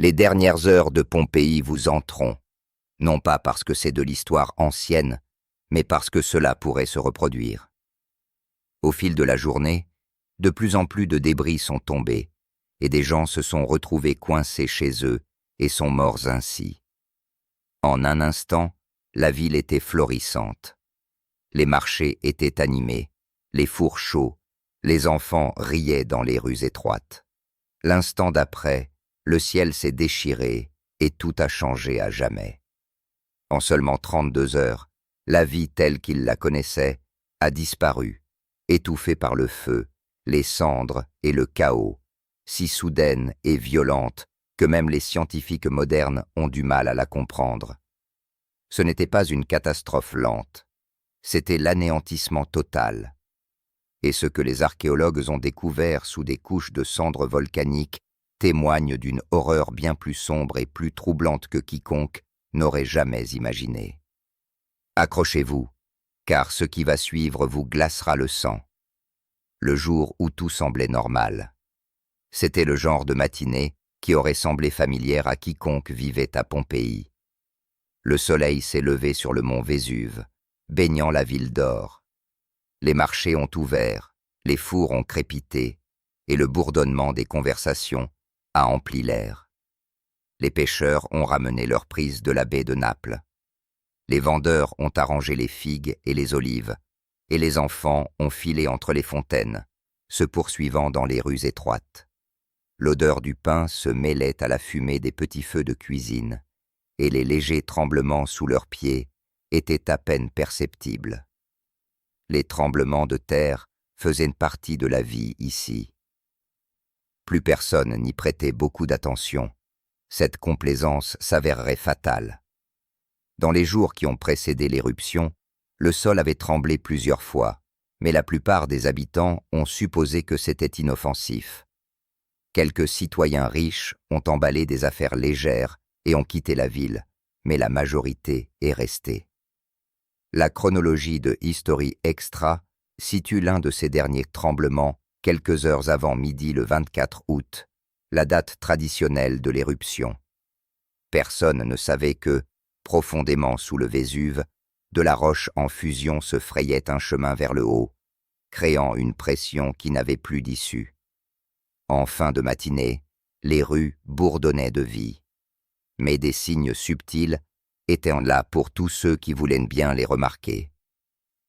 Les dernières heures de Pompéi vous entreront, non pas parce que c'est de l'histoire ancienne, mais parce que cela pourrait se reproduire. Au fil de la journée, de plus en plus de débris sont tombés, et des gens se sont retrouvés coincés chez eux et sont morts ainsi. En un instant, la ville était florissante. Les marchés étaient animés, les fours chauds, les enfants riaient dans les rues étroites. L'instant d'après, le ciel s'est déchiré et tout a changé à jamais. En seulement 32 heures, la vie telle qu'il la connaissait a disparu, étouffée par le feu, les cendres et le chaos, si soudaine et violente que même les scientifiques modernes ont du mal à la comprendre. Ce n'était pas une catastrophe lente, c'était l'anéantissement total. Et ce que les archéologues ont découvert sous des couches de cendres volcaniques témoigne d'une horreur bien plus sombre et plus troublante que quiconque n'aurait jamais imaginé. Accrochez-vous, car ce qui va suivre vous glacera le sang. Le jour où tout semblait normal. C'était le genre de matinée qui aurait semblé familière à quiconque vivait à Pompéi. Le soleil s'est levé sur le mont Vésuve, baignant la ville d'or. Les marchés ont ouvert, les fours ont crépité, et le bourdonnement des conversations a empli l'air. Les pêcheurs ont ramené leurs prises de la baie de Naples. Les vendeurs ont arrangé les figues et les olives, et les enfants ont filé entre les fontaines, se poursuivant dans les rues étroites. L'odeur du pain se mêlait à la fumée des petits feux de cuisine, et les légers tremblements sous leurs pieds étaient à peine perceptibles. Les tremblements de terre faisaient une partie de la vie ici. Plus personne n'y prêtait beaucoup d'attention. Cette complaisance s'avérerait fatale. Dans les jours qui ont précédé l'éruption, le sol avait tremblé plusieurs fois, mais la plupart des habitants ont supposé que c'était inoffensif. Quelques citoyens riches ont emballé des affaires légères et ont quitté la ville, mais la majorité est restée. La chronologie de History Extra situe l'un de ces derniers tremblements quelques heures avant midi le 24 août, la date traditionnelle de l'éruption. Personne ne savait que, profondément sous le Vésuve, de la roche en fusion se frayait un chemin vers le haut, créant une pression qui n'avait plus d'issue. En fin de matinée, les rues bourdonnaient de vie. Mais des signes subtils étaient là pour tous ceux qui voulaient bien les remarquer.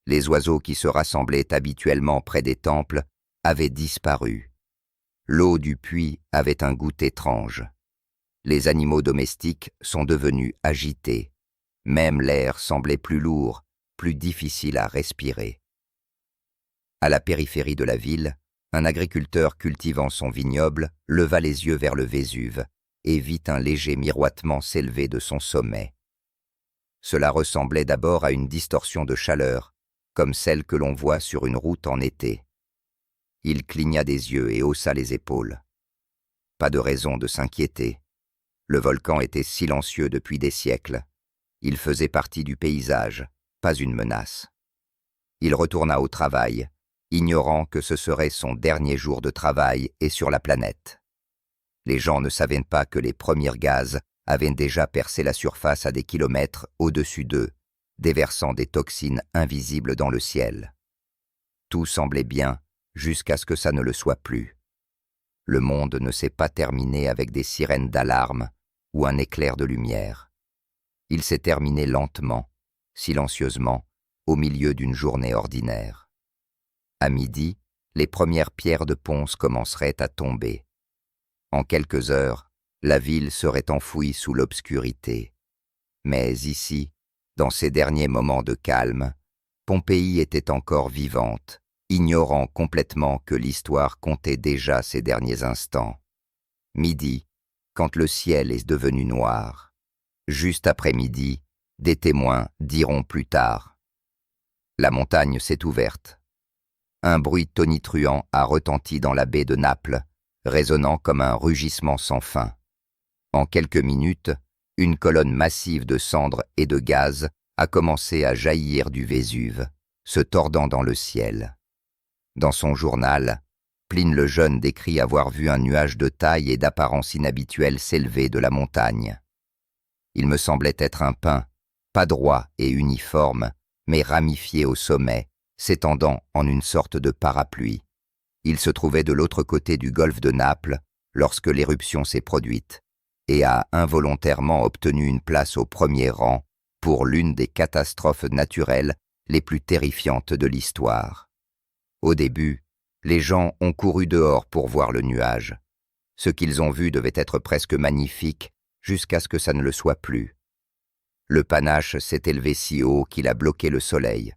Les oiseaux qui se rassemblaient habituellement près des temples avaient disparu. L'eau du puits avait un goût étrange. Les animaux domestiques sont devenus agités. Même l'air semblait plus lourd, plus difficile à respirer. À la périphérie de la ville, un agriculteur cultivant son vignoble leva les yeux vers le Vésuve et vit un léger miroitement s'élever de son sommet. Cela ressemblait d'abord à une distorsion de chaleur, comme celle que l'on voit sur une route en été. Il cligna des yeux et haussa les épaules. Pas de raison de s'inquiéter. Le volcan était silencieux depuis des siècles. Il faisait partie du paysage, pas une menace. Il retourna au travail, ignorant que ce serait son dernier jour de travail et sur la planète. Les gens ne savaient pas que les premiers gaz avaient déjà percé la surface à des kilomètres au-dessus d'eux, déversant des toxines invisibles dans le ciel. Tout semblait bien jusqu'à ce que ça ne le soit plus. Le monde ne s'est pas terminé avec des sirènes d'alarme ou un éclair de lumière. Il s'est terminé lentement, silencieusement, au milieu d'une journée ordinaire. À midi, les premières pierres de ponce commenceraient à tomber. En quelques heures, la ville serait enfouie sous l'obscurité. Mais ici, dans ces derniers moments de calme, Pompéi était encore vivante, ignorant complètement que l'histoire comptait déjà ses derniers instants. Midi, quand le ciel est devenu noir. Juste après midi, des témoins diront plus tard. La montagne s'est ouverte. Un bruit tonitruant a retenti dans la baie de Naples, résonnant comme un rugissement sans fin. En quelques minutes, une colonne massive de cendres et de gaz a commencé à jaillir du Vésuve, se tordant dans le ciel. Dans son journal, Pline le Jeune décrit avoir vu un nuage de taille et d'apparence inhabituelle s'élever de la montagne. Il me semblait être un pin, pas droit et uniforme, mais ramifié au sommet, s'étendant en une sorte de parapluie. Il se trouvait de l'autre côté du golfe de Naples lorsque l'éruption s'est produite et a involontairement obtenu une place au premier rang pour l'une des catastrophes naturelles les plus terrifiantes de l'histoire. Au début, les gens ont couru dehors pour voir le nuage. Ce qu'ils ont vu devait être presque magnifique jusqu'à ce que ça ne le soit plus. Le panache s'est élevé si haut qu'il a bloqué le soleil.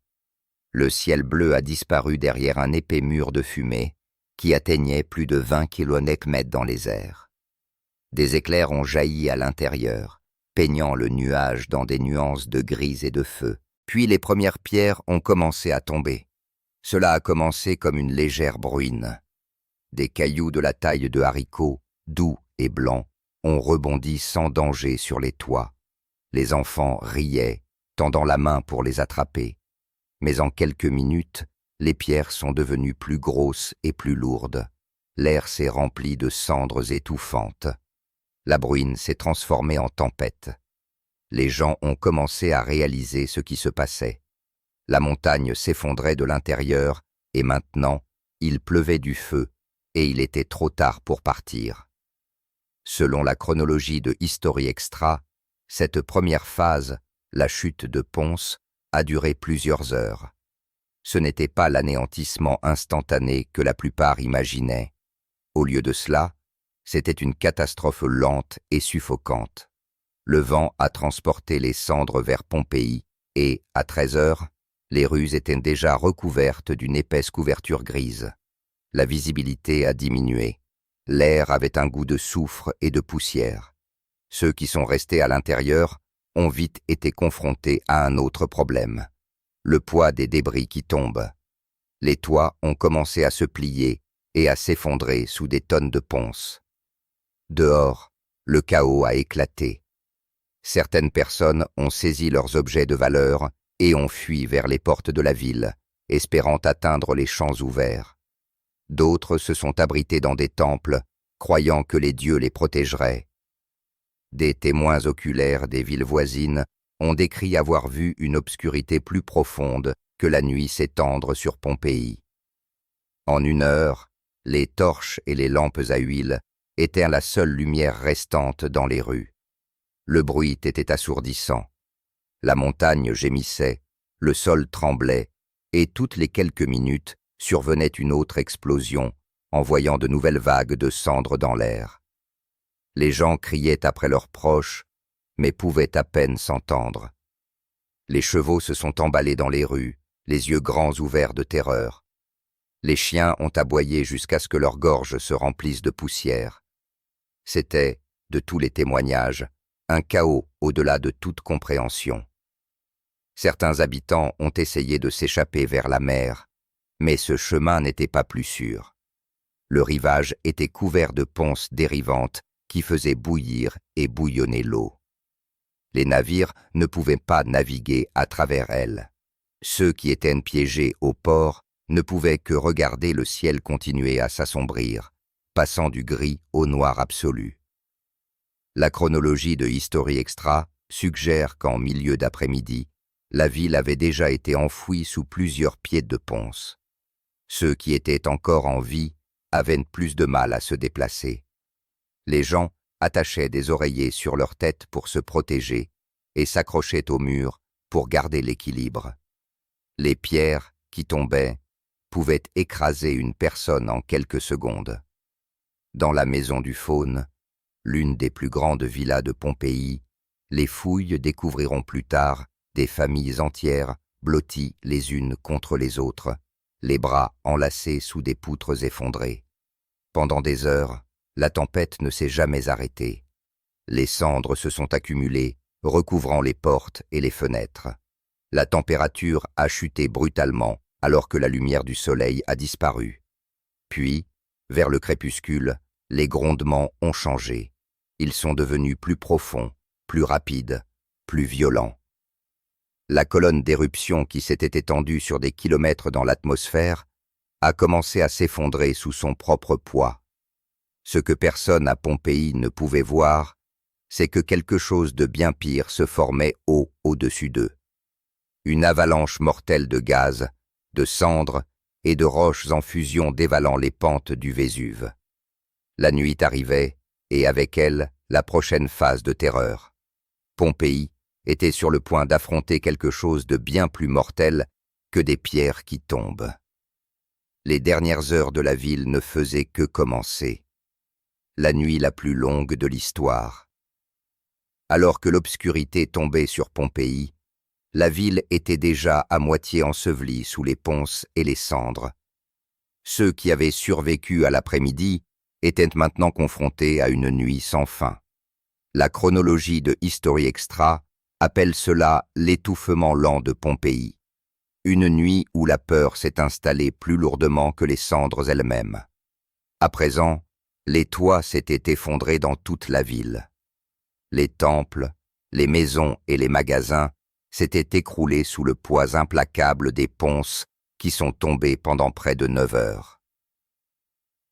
Le ciel bleu a disparu derrière un épais mur de fumée qui atteignait plus de 20 km dans les airs. Des éclairs ont jailli à l'intérieur, peignant le nuage dans des nuances de gris et de feu. Puis les premières pierres ont commencé à tomber. Cela a commencé comme une légère bruine. Des cailloux de la taille de haricots, doux et blancs, ont rebondi sans danger sur les toits. Les enfants riaient, tendant la main pour les attraper. Mais en quelques minutes, les pierres sont devenues plus grosses et plus lourdes. L'air s'est rempli de cendres étouffantes. La bruine s'est transformée en tempête. Les gens ont commencé à réaliser ce qui se passait. La montagne s'effondrait de l'intérieur et maintenant, il pleuvait du feu et il était trop tard pour partir. Selon la chronologie de History Extra, cette première phase, la chute de Ponce, a duré plusieurs heures. Ce n'était pas l'anéantissement instantané que la plupart imaginaient. Au lieu de cela, c'était une catastrophe lente et suffocante. Le vent a transporté les cendres vers Pompéi et, à 13 heures, les rues étaient déjà recouvertes d'une épaisse couverture grise. La visibilité a diminué. L'air avait un goût de soufre et de poussière. Ceux qui sont restés à l'intérieur ont vite été confrontés à un autre problème. Le poids des débris qui tombent. Les toits ont commencé à se plier et à s'effondrer sous des tonnes de ponce. Dehors, le chaos a éclaté. Certaines personnes ont saisi leurs objets de valeur et ont fui vers les portes de la ville, espérant atteindre les champs ouverts. D'autres se sont abrités dans des temples, croyant que les dieux les protégeraient. Des témoins oculaires des villes voisines ont décrit avoir vu une obscurité plus profonde que la nuit s'étendre sur Pompéi. En une heure, les torches et les lampes à huile étaient la seule lumière restante dans les rues. Le bruit était assourdissant. La montagne gémissait, le sol tremblait, et toutes les quelques minutes survenait une autre explosion, envoyant de nouvelles vagues de cendres dans l'air. Les gens criaient après leurs proches, mais pouvaient à peine s'entendre. Les chevaux se sont emballés dans les rues, les yeux grands ouverts de terreur. Les chiens ont aboyé jusqu'à ce que leurs gorges se remplissent de poussière. C'était, de tous les témoignages, un chaos au-delà de toute compréhension. Certains habitants ont essayé de s'échapper vers la mer, mais ce chemin n'était pas plus sûr. Le rivage était couvert de ponces dérivantes qui faisaient bouillir et bouillonner l'eau. Les navires ne pouvaient pas naviguer à travers elles. Ceux qui étaient piégés au port ne pouvaient que regarder le ciel continuer à s'assombrir, passant du gris au noir absolu. La chronologie de History Extra suggère qu'en milieu d'après-midi, la ville avait déjà été enfouie sous plusieurs pieds de ponce. Ceux qui étaient encore en vie avaient plus de mal à se déplacer. Les gens attachaient des oreillers sur leur tête pour se protéger et s'accrochaient au mur pour garder l'équilibre. Les pierres qui tombaient pouvaient écraser une personne en quelques secondes. Dans la maison du Faune, l'une des plus grandes villas de Pompéi, les fouilles découvriront plus tard des familles entières blotties les unes contre les autres, les bras enlacés sous des poutres effondrées. Pendant des heures, la tempête ne s'est jamais arrêtée. Les cendres se sont accumulées, recouvrant les portes et les fenêtres. La température a chuté brutalement alors que la lumière du soleil a disparu. Puis, vers le crépuscule, les grondements ont changé. Ils sont devenus plus profonds, plus rapides, plus violents. La colonne d'éruption qui s'était étendue sur des kilomètres dans l'atmosphère a commencé à s'effondrer sous son propre poids. Ce que personne à Pompéi ne pouvait voir, c'est que quelque chose de bien pire se formait haut au-dessus d'eux. Une avalanche mortelle de gaz, de cendres et de roches en fusion dévalant les pentes du Vésuve. La nuit arrivait, et avec elle, la prochaine phase de terreur. Pompéi était sur le point d'affronter quelque chose de bien plus mortel que des pierres qui tombent. Les dernières heures de la ville ne faisaient que commencer. La nuit la plus longue de l'histoire. Alors que l'obscurité tombait sur Pompéi, la ville était déjà à moitié ensevelie sous les ponces et les cendres. Ceux qui avaient survécu à l'après-midi étaient maintenant confrontés à une nuit sans fin. La chronologie de History Extra appelle cela l'étouffement lent de Pompéi. Une nuit où la peur s'est installée plus lourdement que les cendres elles-mêmes. À présent, les toits s'étaient effondrés dans toute la ville. Les temples, les maisons et les magasins s'étaient écroulés sous le poids implacable des ponces qui sont tombées pendant près de 9 heures.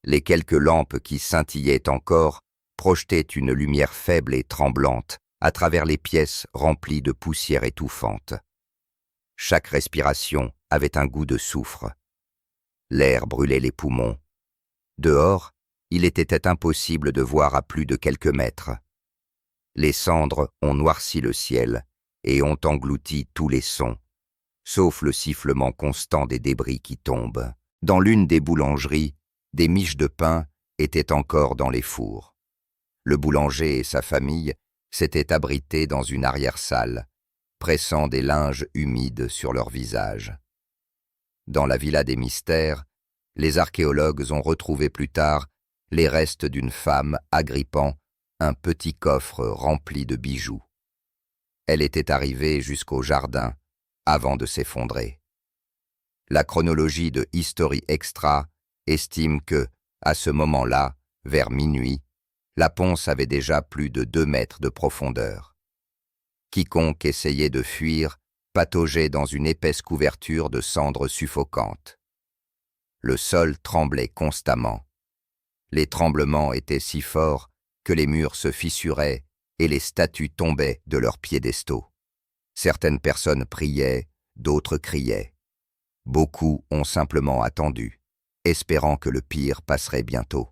Les quelques lampes qui scintillaient encore projetaient une lumière faible et tremblante à travers les pièces remplies de poussière étouffante. Chaque respiration avait un goût de soufre. L'air brûlait les poumons. Dehors, il était impossible de voir à plus de quelques mètres. Les cendres ont noirci le ciel et ont englouti tous les sons, sauf le sifflement constant des débris qui tombent. Dans l'une des boulangeries, des miches de pain étaient encore dans les fours. Le boulanger et sa famille s'étaient abrités dans une arrière-salle, pressant des linges humides sur leurs visages. Dans la villa des mystères, les archéologues ont retrouvé plus tard les restes d'une femme agrippant un petit coffre rempli de bijoux. Elle était arrivée jusqu'au jardin avant de s'effondrer. La chronologie de History Extra estime que, à ce moment-là, vers minuit, la ponce avait déjà plus de 2 mètres de profondeur. Quiconque essayait de fuir pataugeait dans une épaisse couverture de cendres suffocantes. Le sol tremblait constamment. Les tremblements étaient si forts que les murs se fissuraient et les statues tombaient de leurs piédestaux. Certaines personnes priaient, d'autres criaient. Beaucoup ont simplement attendu, espérant que le pire passerait bientôt.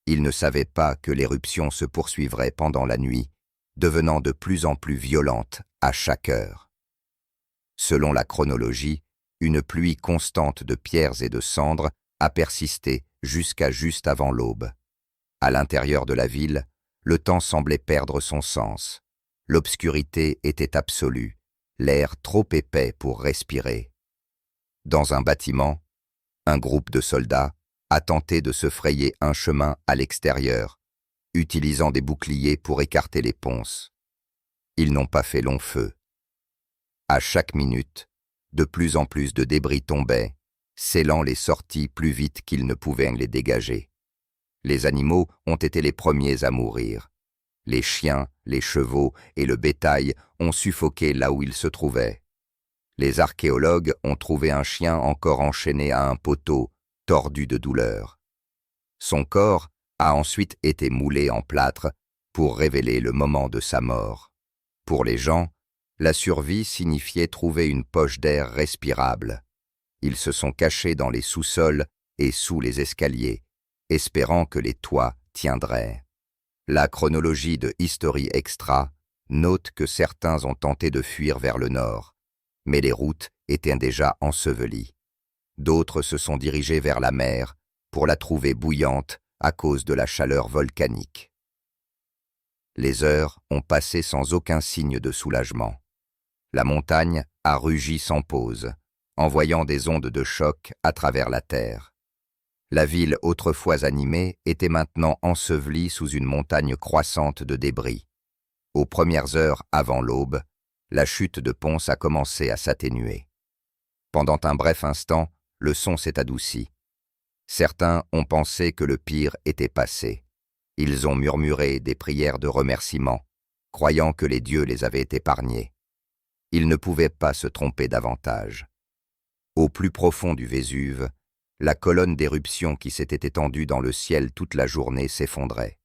Ils ne savaient pas que l'éruption se poursuivrait pendant la nuit, devenant de plus en plus violente à chaque heure. Selon la chronologie, une pluie constante de pierres et de cendres a persisté jusqu'à juste avant l'aube. À l'intérieur de la ville, le temps semblait perdre son sens. L'obscurité était absolue, l'air trop épais pour respirer. Dans un bâtiment, un groupe de soldats a tenté de se frayer un chemin à l'extérieur, utilisant des boucliers pour écarter les ponces. Ils n'ont pas fait long feu. À chaque minute, de plus en plus de débris tombaient, scellant les sorties plus vite qu'ils ne pouvaient les dégager. Les animaux ont été les premiers à mourir. Les chiens, les chevaux et le bétail ont suffoqué là où ils se trouvaient. Les archéologues ont trouvé un chien encore enchaîné à un poteau, tordu de douleur. Son corps a ensuite été moulé en plâtre pour révéler le moment de sa mort. Pour les gens, la survie signifiait trouver une poche d'air respirable. Ils se sont cachés dans les sous-sols et sous les escaliers, espérant que les toits tiendraient. La chronologie de History Extra note que certains ont tenté de fuir vers le nord, mais les routes étaient déjà ensevelies. D'autres se sont dirigés vers la mer pour la trouver bouillante à cause de la chaleur volcanique. Les heures ont passé sans aucun signe de soulagement. La montagne a rugi sans pause, envoyant des ondes de choc à travers la terre. La ville autrefois animée était maintenant ensevelie sous une montagne croissante de débris. Aux premières heures avant l'aube, la chute de Ponce a commencé à s'atténuer. Pendant un bref instant, le son s'est adouci. Certains ont pensé que le pire était passé. Ils ont murmuré des prières de remerciement, croyant que les dieux les avaient épargnés. Ils ne pouvaient pas se tromper davantage. Au plus profond du Vésuve, La colonne d'éruption qui s'était étendue dans le ciel toute la journée s'effondrait.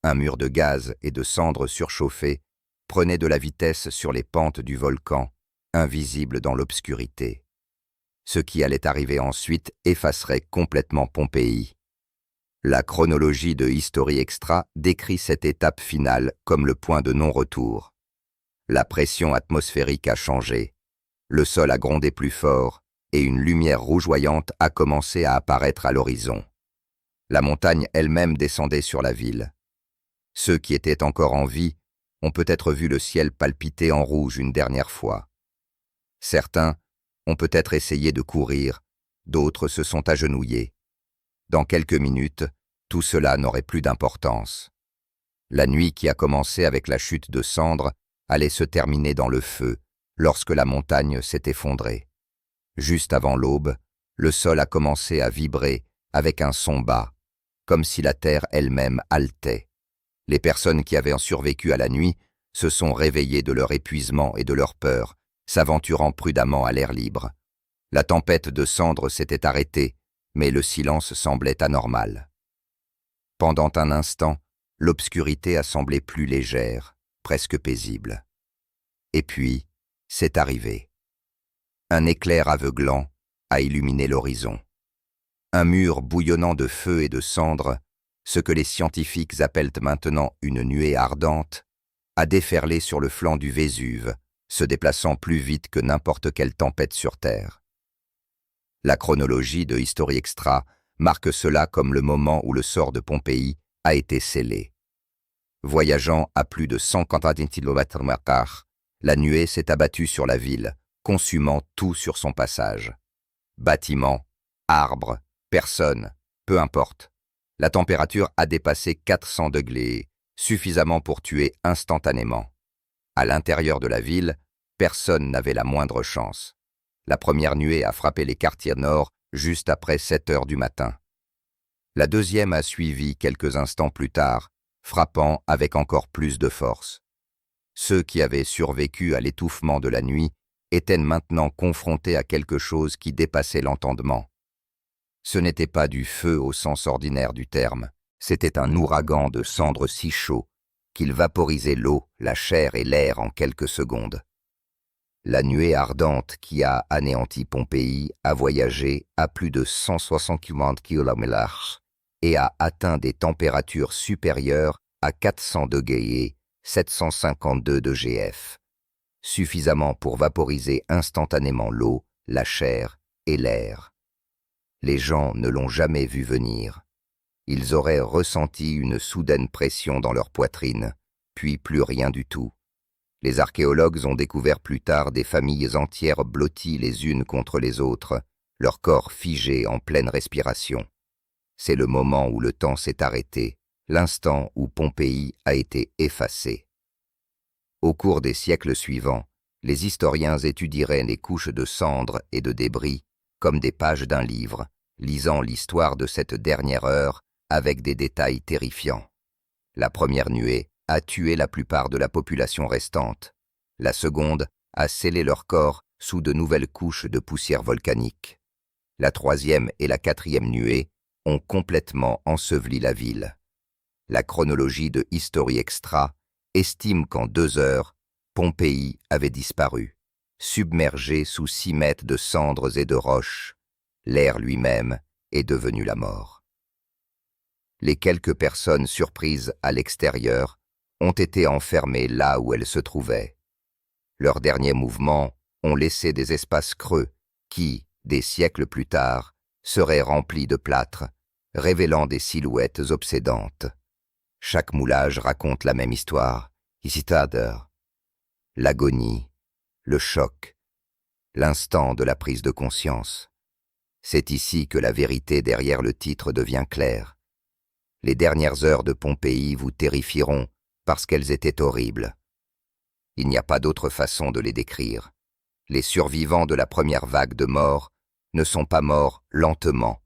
Un mur de gaz et de cendres surchauffées prenait de la vitesse sur les pentes du volcan, invisible dans l'obscurité. Ce qui allait arriver ensuite effacerait complètement Pompéi. La chronologie de History Extra décrit cette étape finale comme le point de non-retour. La pression atmosphérique a changé, le sol a grondé plus fort et une lumière rougeoyante a commencé à apparaître à l'horizon. La montagne elle-même descendait sur la ville. Ceux qui étaient encore en vie ont peut-être vu le ciel palpiter en rouge une dernière fois. Certains ont peut-être essayé de courir, d'autres se sont agenouillés. Dans quelques minutes, tout cela n'aurait plus d'importance. La nuit qui a commencé avec la chute de cendres allait se terminer dans le feu, lorsque la montagne s'est effondrée. Juste avant l'aube, le sol a commencé à vibrer avec un son bas, comme si la terre elle-même haletait. Les personnes qui avaient survécu à la nuit se sont réveillées de leur épuisement et de leur peur, s'aventurant prudemment à l'air libre. La tempête de cendres s'était arrêtée, mais le silence semblait anormal. Pendant un instant, l'obscurité a semblé plus légère, presque paisible. Et puis, c'est arrivé. Un éclair aveuglant a illuminé l'horizon. Un mur bouillonnant de feu et de cendres, ce que les scientifiques appellent maintenant une nuée ardente, a déferlé sur le flanc du Vésuve, se déplaçant plus vite que n'importe quelle tempête sur Terre. La chronologie de History Extra marque cela comme le moment où le sort de Pompéi a été scellé. Voyageant à plus de 140 km/h, la nuée s'est abattue sur la ville, consumant tout sur son passage. Bâtiments, arbres, personnes, peu importe. La température a dépassé 400 degrés, suffisamment pour tuer instantanément. À l'intérieur de la ville, personne n'avait la moindre chance. La première nuée a frappé les quartiers nord juste après 7 heures du matin. La deuxième a suivi quelques instants plus tard, frappant avec encore plus de force. Ceux qui avaient survécu à l'étouffement de la nuit étaient maintenant confrontés à quelque chose qui dépassait l'entendement. Ce n'était pas du feu au sens ordinaire du terme, c'était un ouragan de cendres si chaud qu'il vaporisait l'eau, la chair et l'air en quelques secondes. La nuée ardente qui a anéanti Pompéi a voyagé à plus de 160 km/h et a atteint des températures supérieures à 400 degrés, 752 de GF, suffisamment pour vaporiser instantanément l'eau, la chair et l'air. Les gens ne l'ont jamais vu venir. Ils auraient ressenti une soudaine pression dans leur poitrine, puis plus rien du tout. Les archéologues ont découvert plus tard des familles entières blotties les unes contre les autres, leur corps figé en pleine respiration. C'est le moment où le temps s'est arrêté, l'instant où Pompéi a été effacée. Au cours des siècles suivants, les historiens étudieraient les couches de cendres et de débris comme des pages d'un livre, lisant l'histoire de cette dernière heure avec des détails terrifiants. La première nuée a tué la plupart de la population restante. La seconde a scellé leur corps sous de nouvelles couches de poussière volcanique. La troisième et la quatrième nuée ont complètement enseveli la ville. La chronologie de History Extra estime qu'en 2 heures, Pompéi avait disparu, submergé sous 6 mètres de cendres et de roches. L'air lui-même est devenu la mort. Les quelques personnes surprises à l'extérieur ont été enfermées là où elles se trouvaient. Leurs derniers mouvements ont laissé des espaces creux qui, des siècles plus tard, seraient remplis de plâtre, révélant des silhouettes obsédantes. Chaque moulage raconte la même histoire, l'agonie, le choc, l'instant de la prise de conscience. C'est ici que la vérité derrière le titre devient claire. Les dernières heures de Pompéi vous terrifieront parce qu'elles étaient horribles. Il n'y a pas d'autre façon de les décrire. Les survivants de la première vague de morts ne sont pas morts lentement,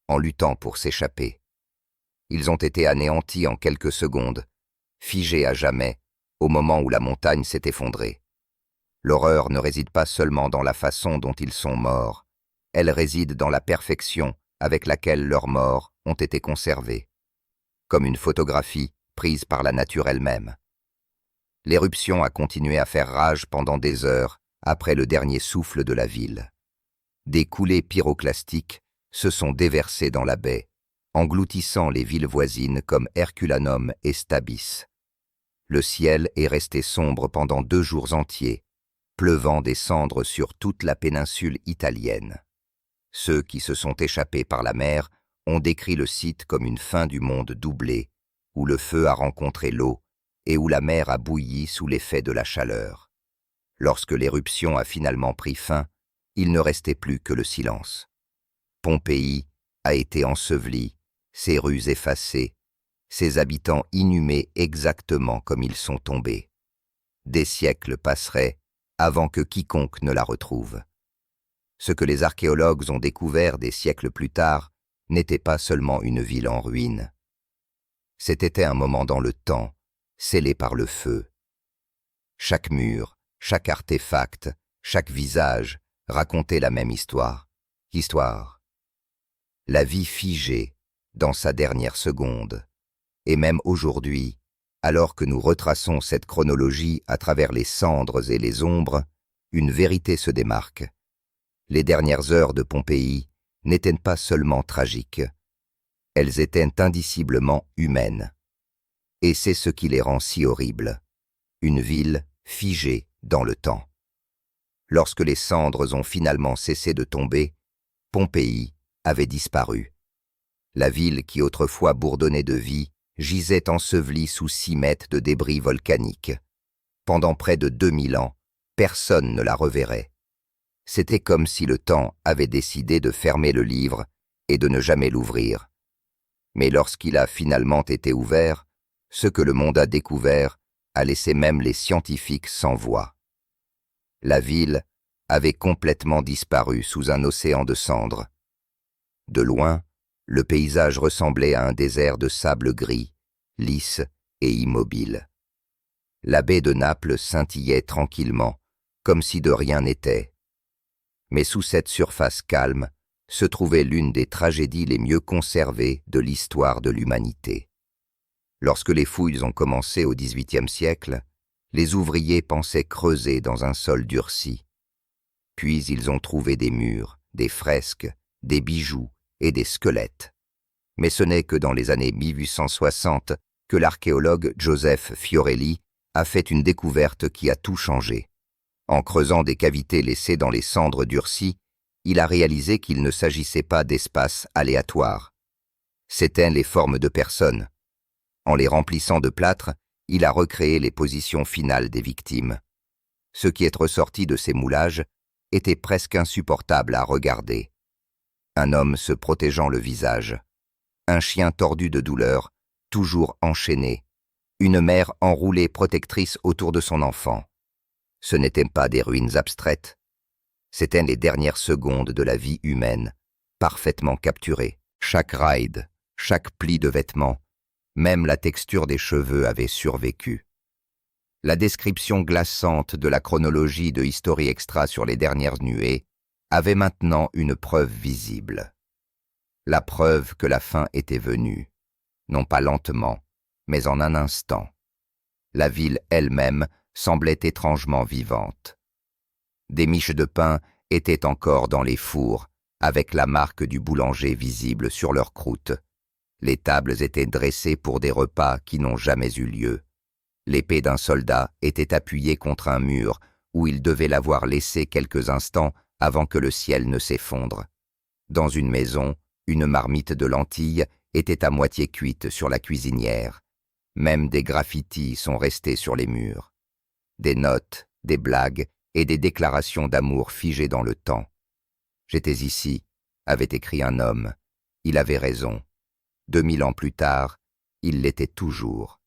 en luttant pour s'échapper. Ils ont été anéantis en quelques secondes, figés à jamais, au moment où la montagne s'est effondrée. L'horreur ne réside pas seulement dans la façon dont ils sont morts, elle réside dans la perfection avec laquelle leurs morts ont été conservés, comme une photographie prise par la nature elle-même. L'éruption a continué à faire rage pendant des heures après le dernier souffle de la ville. Des coulées pyroclastiques se sont déversées dans la baie, engloutissant les villes voisines comme Herculanum et Stabis. Le ciel est resté sombre pendant 2 jours entiers, pleuvant des cendres sur toute la péninsule italienne. Ceux qui se sont échappés par la mer ont décrit le site comme une fin du monde doublée, où le feu a rencontré l'eau et où la mer a bouilli sous l'effet de la chaleur. Lorsque l'éruption a finalement pris fin, il ne restait plus que le silence. Pompéi a été ensevelie, ses rues effacées, ses habitants inhumés exactement comme ils sont tombés. Des siècles passeraient avant que quiconque ne la retrouve. Ce que les archéologues ont découvert des siècles plus tard n'était pas seulement une ville en ruine. C'était un moment dans le temps, scellé par le feu. Chaque mur, chaque artefact, chaque visage racontait la même histoire. La vie figée dans sa dernière seconde. Et même aujourd'hui, alors que nous retraçons cette chronologie à travers les cendres et les ombres, une vérité se démarque. Les dernières heures de Pompéi n'étaient pas seulement tragiques, elles étaient indiciblement humaines. Et c'est ce qui les rend si horribles. Une ville figée dans le temps. Lorsque les cendres ont finalement cessé de tomber, Pompéi avait disparu. La ville qui autrefois bourdonnait de vie gisait ensevelie sous 6 mètres de débris volcaniques. Pendant près de 2000 ans, personne ne la reverrait. C'était comme si le temps avait décidé de fermer le livre et de ne jamais l'ouvrir. Mais lorsqu'il a finalement été ouvert, ce que le monde a découvert a laissé même les scientifiques sans voix. La ville avait complètement disparu sous un océan de cendres. De loin, le paysage ressemblait à un désert de sable gris, lisse et immobile. La baie de Naples scintillait tranquillement, comme si de rien n'était. Mais sous cette surface calme se trouvait l'une des tragédies les mieux conservées de l'histoire de l'humanité. Lorsque les fouilles ont commencé au XVIIIe siècle, les ouvriers pensaient creuser dans un sol durci. Puis ils ont trouvé des murs, des fresques, des bijoux et des squelettes. Mais ce n'est que dans les années 1860 que l'archéologue Joseph Fiorelli a fait une découverte qui a tout changé. En creusant des cavités laissées dans les cendres durcies, il a réalisé qu'il ne s'agissait pas d'espaces aléatoires. C'étaient les formes de personnes. En les remplissant de plâtre, il a recréé les positions finales des victimes. Ce qui est ressorti de ces moulages était presque insupportable à regarder. Un homme se protégeant le visage, un chien tordu de douleur, toujours enchaîné, une mère enroulée protectrice autour de son enfant. Ce n'étaient pas des ruines abstraites, c'étaient les dernières secondes de la vie humaine, parfaitement capturées. Chaque ride, chaque pli de vêtements, même la texture des cheveux avait survécu. La description glaçante de la chronologie de History Extra sur les dernières nuées avait maintenant une preuve visible. La preuve que la fin était venue, non pas lentement, mais en un instant. La ville elle-même semblait étrangement vivante. Des miches de pain étaient encore dans les fours, avec la marque du boulanger visible sur leurs croûtes. Les tables étaient dressées pour des repas qui n'ont jamais eu lieu. L'épée d'un soldat était appuyée contre un mur où il devait l'avoir laissée quelques instants avant que le ciel ne s'effondre. Dans une maison, une marmite de lentilles était à moitié cuite sur la cuisinière. Même des graffitis sont restés sur les murs. Des notes, des blagues et des déclarations d'amour figées dans le temps. « J'étais ici », avait écrit un homme. Il avait raison. 2000 ans plus tard, il l'était toujours.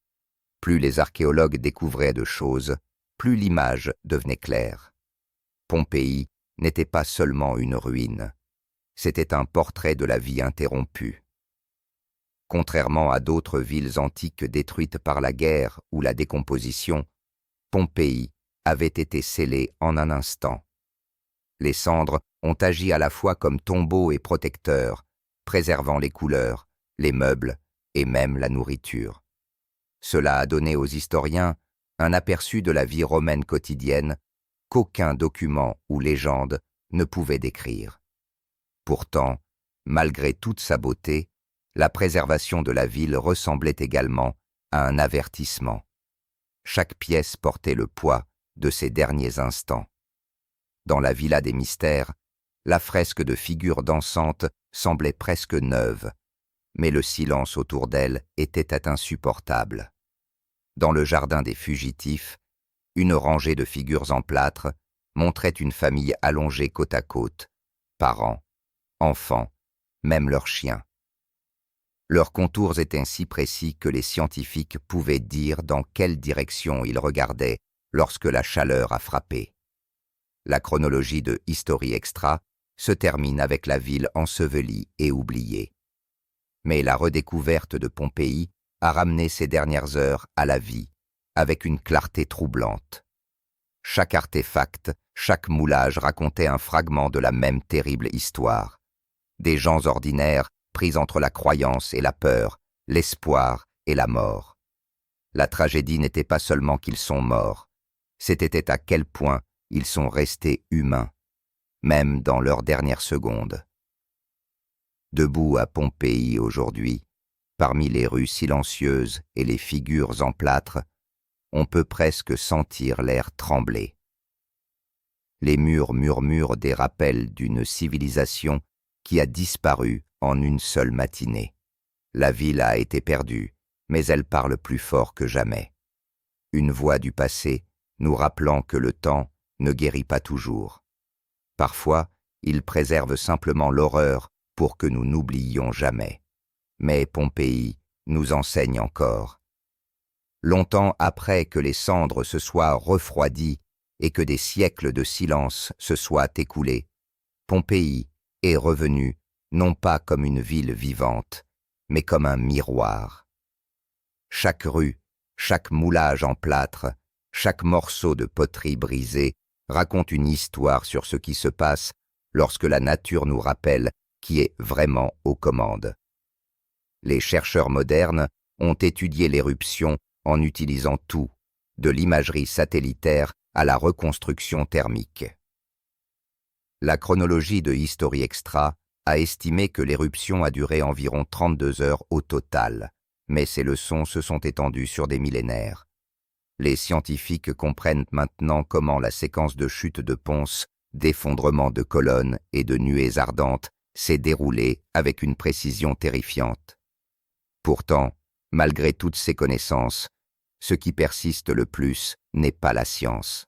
Plus les archéologues découvraient de choses, plus l'image devenait claire. Pompéi n'était pas seulement une ruine, c'était un portrait de la vie interrompue. Contrairement à d'autres villes antiques détruites par la guerre ou la décomposition, Pompéi avait été scellée en un instant. Les cendres ont agi à la fois comme tombeau et protecteur, préservant les couleurs, les meubles et même la nourriture. Cela a donné aux historiens un aperçu de la vie romaine quotidienne qu'aucun document ou légende ne pouvait décrire. Pourtant, malgré toute sa beauté, la préservation de la ville ressemblait également à un avertissement. Chaque pièce portait le poids de ses derniers instants. Dans la Villa des Mystères, la fresque de figures dansantes semblait presque neuve, mais le silence autour d'elle était insupportable. Dans le jardin des fugitifs, une rangée de figures en plâtre montrait une famille allongée côte à côte, parents, enfants, même leurs chiens. Leurs contours étaient si précis que les scientifiques pouvaient dire dans quelle direction ils regardaient lorsque la chaleur a frappé. La chronologie de History Extra se termine avec la ville ensevelie et oubliée. Mais la redécouverte de Pompéi a ramené ces dernières heures à la vie, avec une clarté troublante. Chaque artefact, chaque moulage racontait un fragment de la même terrible histoire. Des gens ordinaires pris entre la croyance et la peur, l'espoir et la mort. La tragédie n'était pas seulement qu'ils sont morts, c'était à quel point ils sont restés humains, même dans leurs dernières secondes. Debout à Pompéi aujourd'hui, parmi les rues silencieuses et les figures en plâtre, on peut presque sentir l'air trembler. Les murs murmurent des rappels d'une civilisation qui a disparu en une seule matinée. La ville a été perdue, mais elle parle plus fort que jamais. Une voix du passé nous rappelant que le temps ne guérit pas toujours. Parfois, il préserve simplement l'horreur pour que nous n'oublions jamais. Mais Pompéi nous enseigne encore. Longtemps après que les cendres se soient refroidies et que des siècles de silence se soient écoulés, Pompéi est revenue non pas comme une ville vivante, mais comme un miroir. Chaque rue, chaque moulage en plâtre, chaque morceau de poterie brisée raconte une histoire sur ce qui se passe lorsque la nature nous rappelle qui est vraiment aux commandes. Les chercheurs modernes ont étudié l'éruption en utilisant tout, de l'imagerie satellitaire à la reconstruction thermique. La chronologie de History Extra a estimé que l'éruption a duré environ 32 heures au total, mais ces leçons se sont étendues sur des millénaires. Les scientifiques comprennent maintenant comment la séquence de chute de ponces, d'effondrement de colonnes et de nuées ardentes s'est déroulée avec une précision terrifiante. Pourtant, malgré toutes ces connaissances, ce qui persiste le plus n'est pas la science.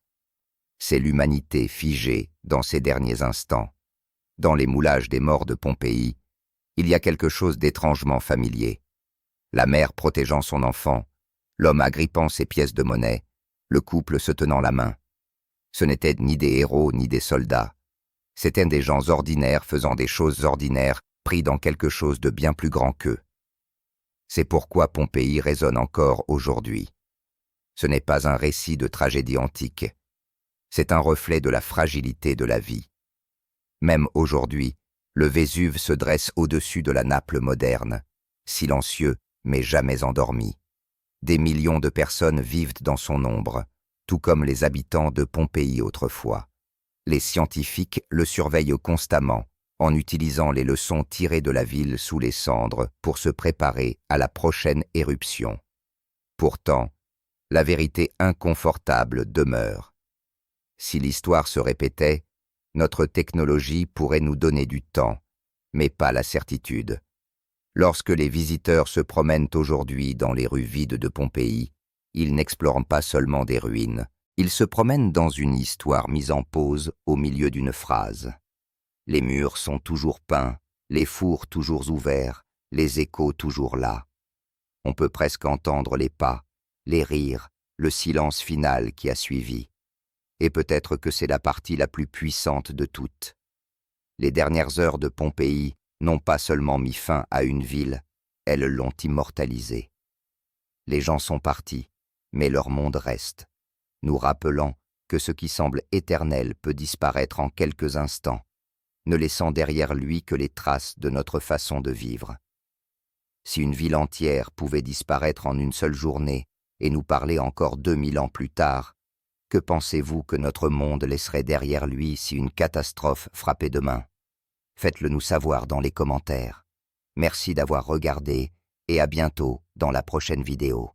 C'est l'humanité figée dans ces derniers instants. Dans les moulages des morts de Pompéi, il y a quelque chose d'étrangement familier. La mère protégeant son enfant, l'homme agrippant ses pièces de monnaie, le couple se tenant la main. Ce n'étaient ni des héros ni des soldats. C'étaient des gens ordinaires faisant des choses ordinaires, pris dans quelque chose de bien plus grand qu'eux. C'est pourquoi Pompéi résonne encore aujourd'hui. Ce n'est pas un récit de tragédie antique. C'est un reflet de la fragilité de la vie. Même aujourd'hui, le Vésuve se dresse au-dessus de la Naples moderne, silencieux mais jamais endormi. Des millions de personnes vivent dans son ombre, tout comme les habitants de Pompéi autrefois. Les scientifiques le surveillent constamment, en utilisant les leçons tirées de la ville sous les cendres pour se préparer à la prochaine éruption. Pourtant, la vérité inconfortable demeure. Si l'histoire se répétait, notre technologie pourrait nous donner du temps, mais pas la certitude. Lorsque les visiteurs se promènent aujourd'hui dans les rues vides de Pompéi, ils n'explorent pas seulement des ruines, ils se promènent dans une histoire mise en pause au milieu d'une phrase. Les murs sont toujours peints, les fours toujours ouverts, les échos toujours là. On peut presque entendre les pas, les rires, le silence final qui a suivi. Et peut-être que c'est la partie la plus puissante de toutes. Les dernières heures de Pompéi n'ont pas seulement mis fin à une ville, elles l'ont immortalisée. Les gens sont partis, mais leur monde reste, nous rappelant que ce qui semble éternel peut disparaître en quelques instants, ne laissant derrière lui que les traces de notre façon de vivre. Si une ville entière pouvait disparaître en une seule journée et nous parler encore 2000 ans plus tard, que pensez-vous que notre monde laisserait derrière lui si une catastrophe frappait demain? Faites-le nous savoir dans les commentaires. Merci d'avoir regardé et à bientôt dans la prochaine vidéo.